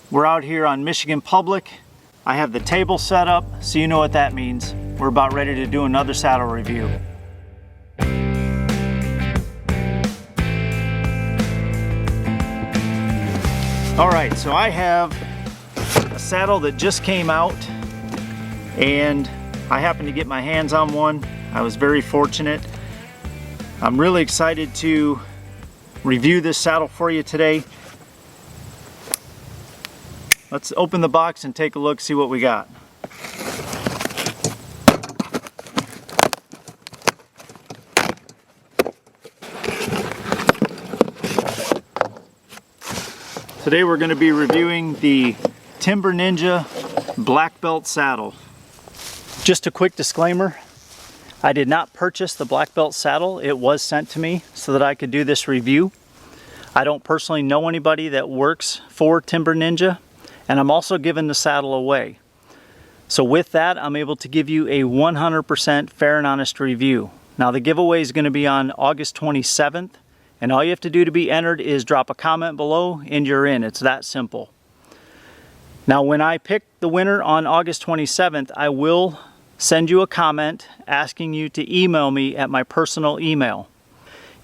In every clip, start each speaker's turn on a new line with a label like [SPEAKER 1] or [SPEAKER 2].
[SPEAKER 1] We're out here on Michigan Public. I have the table set up, so you know what that means. We're about ready to do another saddle review. All right, so I have a saddle that just came out, and I happened to get my hands on one. I was very fortunate. I'm really excited to review this saddle for you today. Let's open the box and take a look, see what we got. Today we're going to be reviewing the Timber Ninja Black Belt saddle. Just a quick disclaimer, I did not purchase the Black Belt saddle. It was sent to me so that I could do this review. I don't personally know anybody that works for Timber Ninja, and I'm also giving the saddle away. So with that, I'm able to give you a 100% fair and honest review. Now the giveaway is going to be on August 27th, and all you have to do to be entered is drop a comment below and you're in. It's that simple. Now when I pick the winner on August 27th, I will send you a comment asking you to email me at my personal email.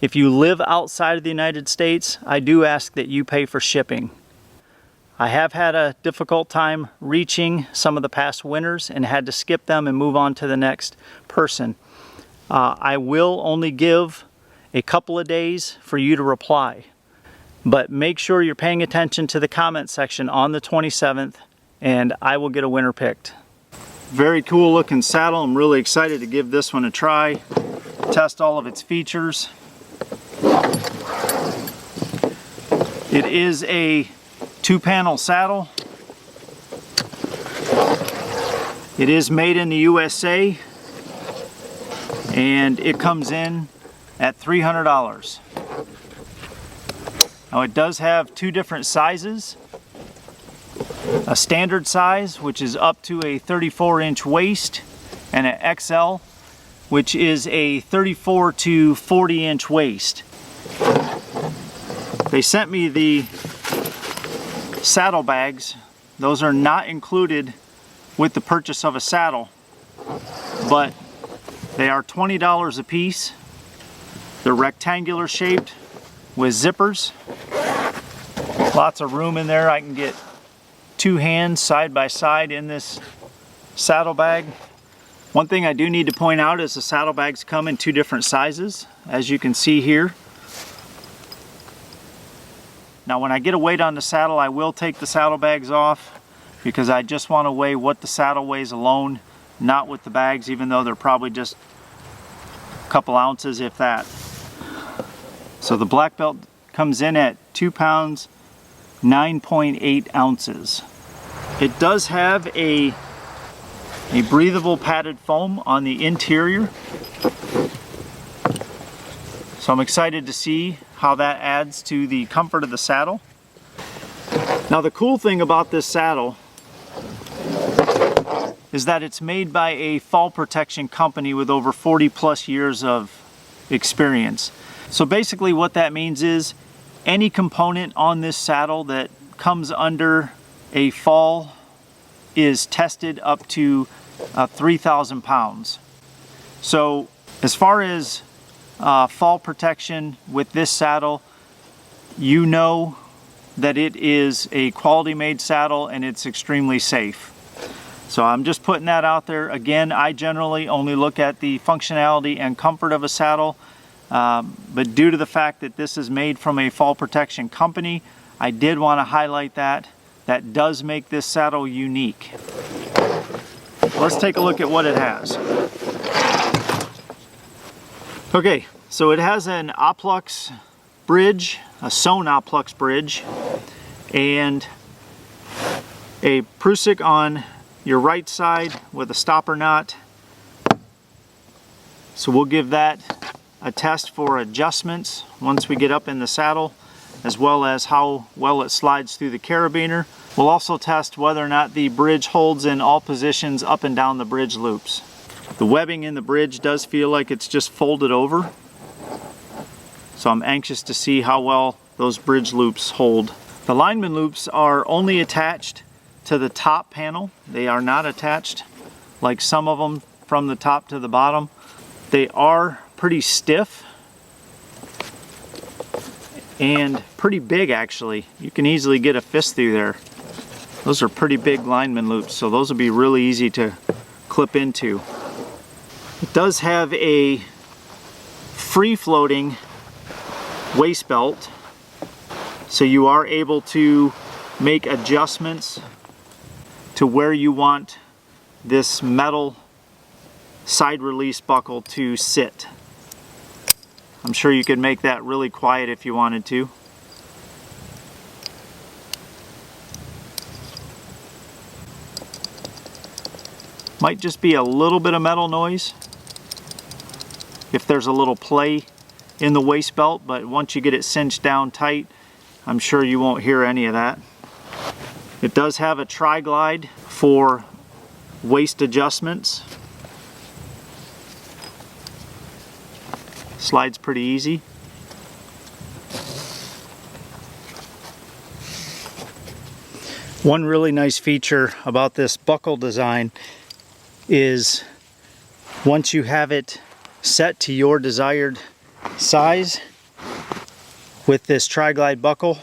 [SPEAKER 1] If you live outside of the United States, I do ask that you pay for shipping. I have had a difficult time reaching some of the past winners and had to skip them and move on to the next person. I will only give a couple of days for you to reply, but make sure you're paying attention to the comment section on the 27th and I will get a winner picked. Very cool looking saddle. I'm really excited to give this one a try, test all of its features. It is a 2-panel saddle. It is made in the USA and it comes in at $300. Now it does have two different sizes. A standard size, which is up to a 34-inch waist, and an XL, which is a 34 to 40-inch waist. They sent me the saddlebags. Those are not included with the purchase of a saddle, but they are $20 a piece. They're rectangular shaped with zippers. Lots of room in there. I can get two hands side by side in this saddlebag. One thing I do need to point out is the saddlebags come in two different sizes, as you can see here. Now when I get a weight on the saddle, I will take the saddlebags off because I just want to weigh what the saddle weighs alone, not with the bags, even though they're probably just a couple ounces, if that. So the Black Belt comes in at 2 pounds, 9.8 ounces. It does have a breathable padded foam on the interior. So I'm excited to see how that adds to the comfort of the saddle. Now the cool thing about this saddle is that it's made by a fall protection company with over 40 plus years of experience. So basically what that means is any component on this saddle that comes under a fall is tested up to 3,000 pounds. So as far as fall protection with this saddle, you know that it is a quality made saddle and it's extremely safe. So I'm just putting that out there. Again, I generally only look at the functionality and comfort of a saddle, but due to the fact that this is made from a fall protection company, I did want to highlight that. That does make this saddle unique. Let's take a look at what it has. Okay, so it has an Oplux bridge, a sewn Oplux bridge, and a Prusik on your right side with a stopper knot. So we'll give that a test for adjustments once we get up in the saddle, as well as how well it slides through the carabiner. We'll also test whether or not the bridge holds in all positions up and down the bridge loops. The webbing in the bridge does feel like it's just folded over, so I'm anxious to see how well those bridge loops hold. The lineman loops are only attached to the top panel. They are not attached like some of them from the top to the bottom. They are pretty stiff and pretty big actually. You can easily get a fist through there. Those are pretty big lineman loops, so those will be really easy to clip into. It does have a free-floating waist belt, so you are able to make adjustments to where you want this metal side release buckle to sit. I'm sure you could make that really quiet if you wanted to. Might just be a little bit of metal noise if there's a little play in the waist belt, but once you get it cinched down tight, I'm sure you won't hear any of that. It does have a tri-glide for waist adjustments. Slides pretty easy. One really nice feature about this buckle design is once you have it set to your desired size with this tri-glide buckle,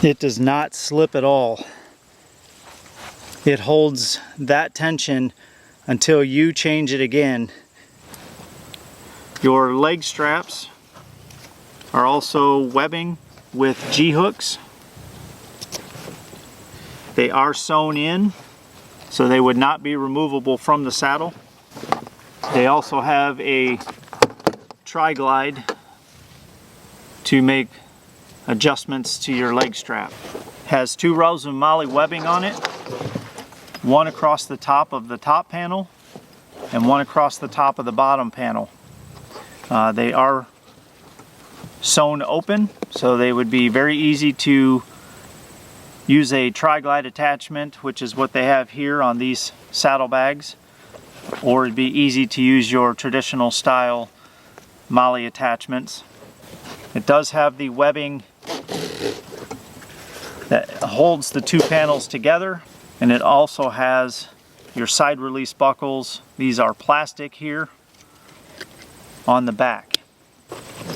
[SPEAKER 1] it does not slip at all. It holds that tension until you change it again. Your leg straps are also webbing with G-hooks. They are sewn in, so they would not be removable from the saddle. They also have a tri-glide to make adjustments to your leg strap. Has 2 rows of MOLLE webbing on it, one across the top of the top panel and one across the top of the bottom panel. They are sewn open, so they would be very easy to use a tri-glide attachment, which is what they have here on these saddlebags, or it'd be easy to use your traditional style MOLLE attachments. It does have the webbing that holds the 2 panels together, and it also has your side release buckles. These are plastic here on the back.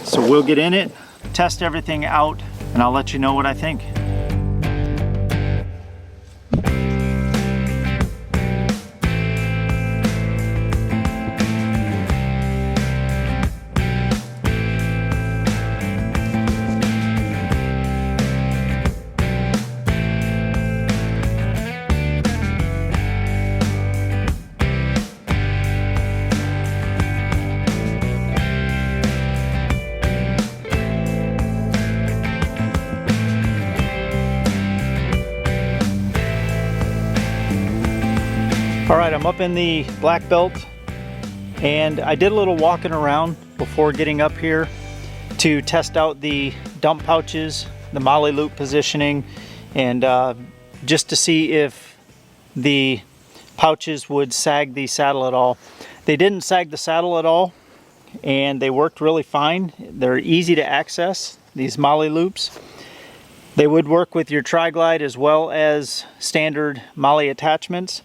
[SPEAKER 1] So we'll get in it, test everything out, and I'll let you know what I think. All right, I'm up in the black belt, and I did a little walking around before getting up here to test out the dump pouches, the MOLLE loop positioning, and just to see if the pouches would sag the saddle at all. They didn't sag the saddle at all, and they worked really fine. They're easy to access, these MOLLE loops. They would work with your tri-glide as well as standard MOLLE attachments.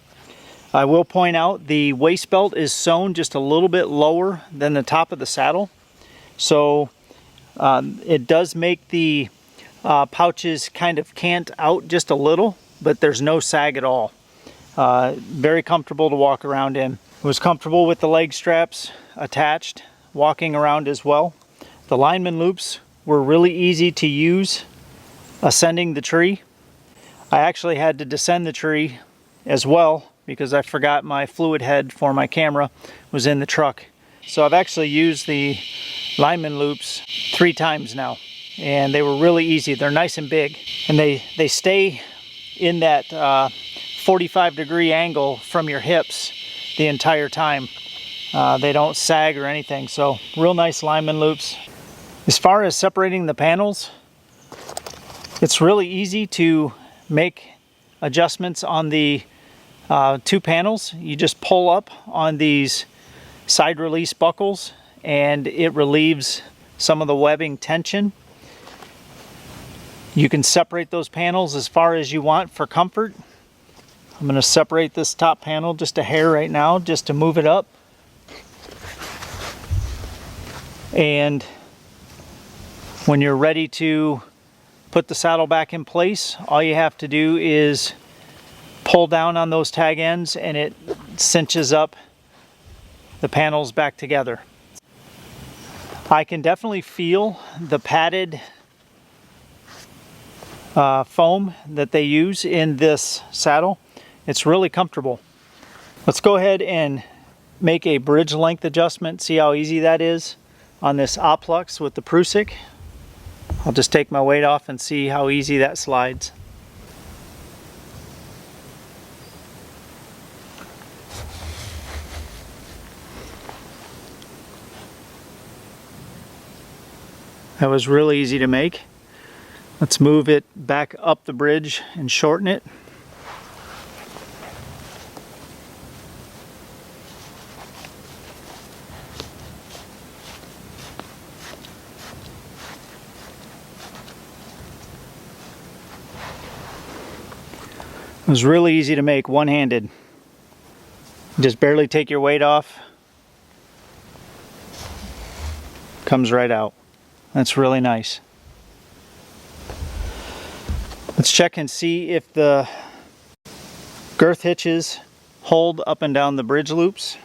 [SPEAKER 1] I will point out the waist belt is sewn just a little bit lower than the top of the saddle, so it does make the pouches kind of cant out just a little, but there's no sag at all. Very comfortable to walk around in. I was comfortable with the leg straps attached walking around as well. The lineman loops were really easy to use ascending the tree. I actually had to descend the tree as well because I forgot my fluid head for my camera was in the truck. So I've actually used the lineman loops 3 times now, and they were really easy. They're nice and big, and they stay in that 45-degree angle from your hips the entire time. They don't sag or anything, so real nice lineman loops. As far as separating the panels, it's really easy to make adjustments on the 2 panels. You just pull up on these side release buckles and it relieves some of the webbing tension. You can separate those panels as far as you want for comfort. I'm going to separate this top panel just a hair right now, just to move it up. And when you're ready to put the saddle back in place, all you have to do is pull down on those tag ends and it cinches up the panels back together. I can definitely feel the padded foam that they use in this saddle. It's really comfortable. Let's go ahead and make a bridge length adjustment, see how easy that is on this Oplux with the Prusik. I'll just take my weight off and see how easy that slides. That was really easy to make. Let's move it back up the bridge and shorten it. It was really easy to make one-handed. Just barely take your weight off. Comes right out. That's really nice. Let's check and see if the girth hitches hold up and down the bridge loops.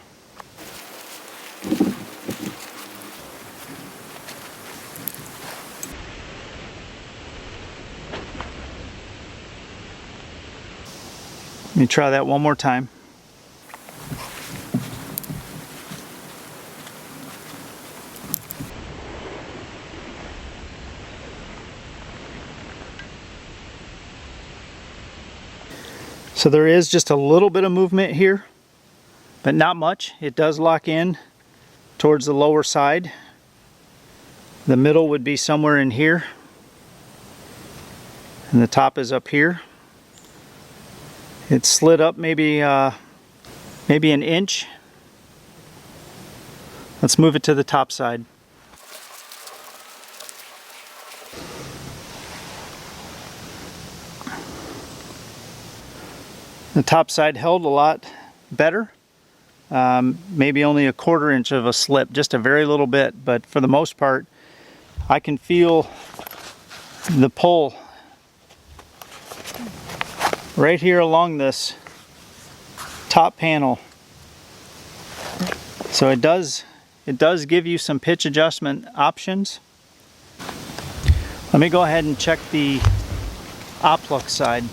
[SPEAKER 1] Let me try that one more time. So there is just a little bit of movement here, but not much. It does lock in towards the lower side. The middle would be somewhere in here, and the top is up here. It slid up maybe an inch. Let's move it to the top side. The top side held a lot better. Maybe only a 1/4 inch of a slip, just a very little bit, but for the most part I can feel the pull right here along this top panel. So it does give you some pitch adjustment options. Let me go ahead and check the Oplux side.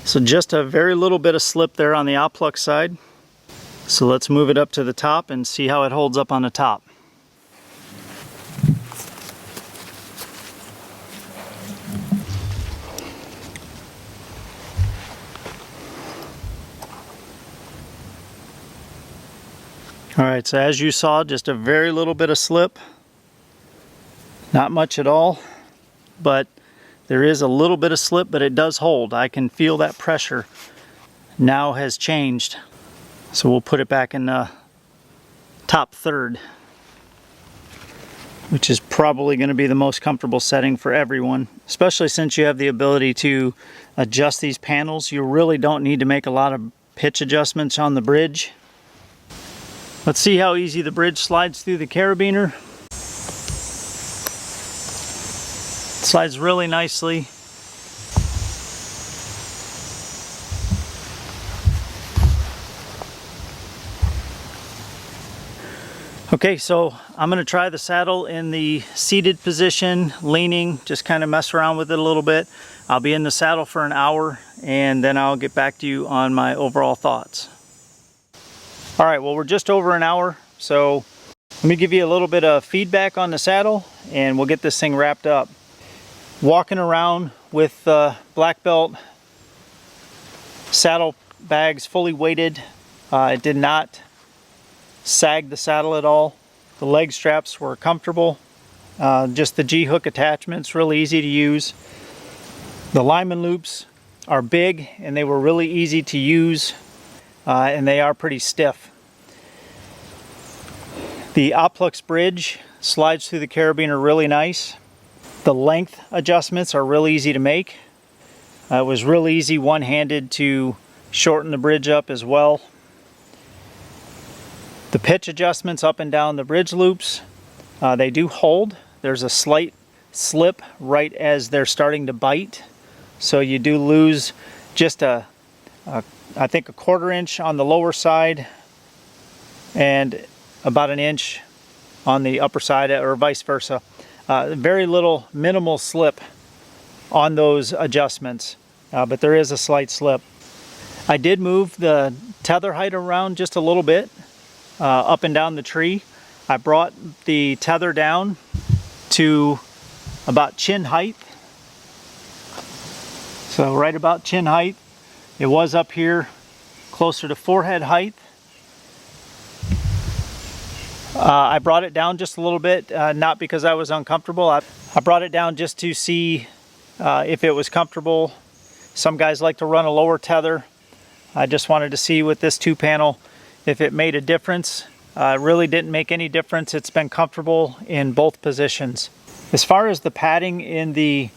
[SPEAKER 1] So just a very little bit of slip there on the Oplux side. So let's move it up to the top and see how it holds up on the top. Alright, so as you saw, just a very little bit of slip. Not much at all, but there is a little bit of slip, but it does hold. I can feel that pressure now has changed. So we'll put it back in the top third, which is probably going to be the most comfortable setting for everyone, especially since you have the ability to adjust these panels. You really don't need to make a lot of pitch adjustments on the bridge. Let's see how easy the bridge slides through the carabiner. Slides really nicely. Okay, so I'm going to try the saddle in the seated position, leaning, just kind of mess around with it a little bit. I'll be in the saddle for an hour and then I'll get back to you on my overall thoughts. Alright, well, we're just over an hour, so let me give you a little bit of feedback on the saddle and we'll get this thing wrapped up. Walking around with black belt saddle bags fully weighted, it did not sag the saddle at all. The leg straps were comfortable. Just the G-hook attachments, really easy to use. The lineman loops are big and they were really easy to use, and they are pretty stiff. The Oplux bridge slides through the carabiner really nice. The length adjustments are real easy to make. It was real easy one-handed to shorten the bridge up as well. The pitch adjustments up and down the bridge loops, they do hold. There's a slight slip right as they're starting to bite, so you do lose just I think a 1/4 inch on the lower side and about an inch on the upper side, or vice versa. Very little, minimal slip on those adjustments, but there is a slight slip. I did move the tether height around just a little bit, up and down the tree. I brought the tether down to about chin height. So right about chin height. It was up here closer to forehead height. I brought it down just a little bit, not because I was uncomfortable. I brought it down just to see if it was comfortable. Some guys like to run a lower tether. I just wanted to see with this 2-panel if it made a difference. It really didn't make any difference. It's been comfortable in both positions. As far as the padding in the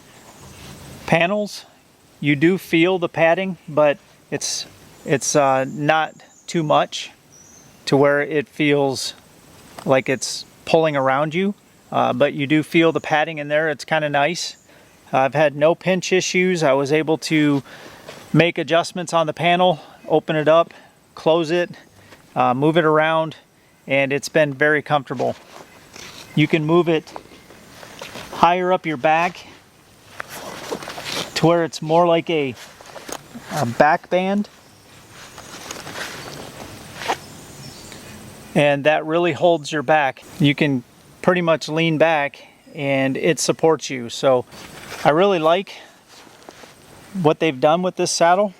[SPEAKER 1] panels, you do feel the padding, but it's not too much to where it feels like it's pulling around you, but you do feel the padding in there. It's kind of nice. I've had no pinch issues. I was able to make adjustments on the panel, open it up, close it, move it around, and it's been very comfortable. You can move it higher up your back to where it's more like a back band, and that really holds your back. You can pretty much lean back and it supports you. So I really like what they've done with this saddle.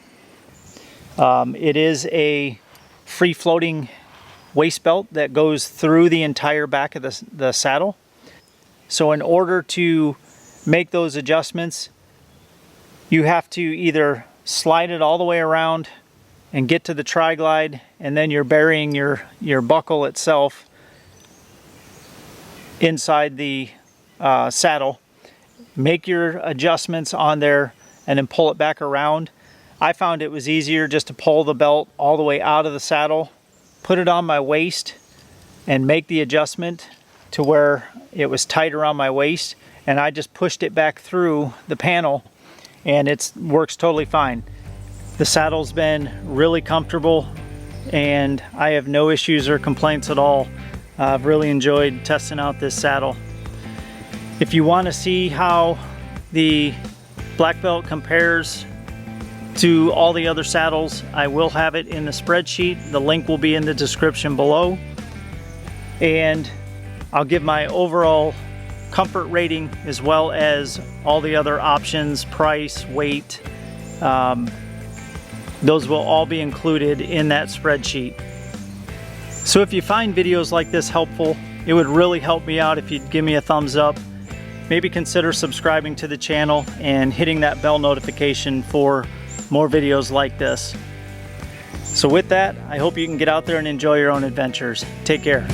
[SPEAKER 1] It is a free floating waist belt that goes through the entire back of the saddle. So in order to make those adjustments, you have to either slide it all the way around and get to the tri-glide, and then you're burying your buckle itself inside the saddle. Make your adjustments on there and then pull it back around. I found it was easier just to pull the belt all the way out of the saddle, put it on my waist, and make the adjustment to where it was tight around my waist, and I just pushed it back through the panel, and it works totally fine. The saddle's been really comfortable, and I have no issues or complaints at all. I've really enjoyed testing out this saddle. If you want to see how the black belt compares to all the other saddles, I will have it in the spreadsheet. The link will be in the description below, and I'll give my overall comfort rating as well as all the other options, price, weight. Those will all be included in that spreadsheet. So if you find videos like this helpful, it would really help me out if you'd give me a thumbs up. Maybe consider subscribing to the channel and hitting that bell notification for more videos like this. So with that, I hope you can get out there and enjoy your own adventures. Take care.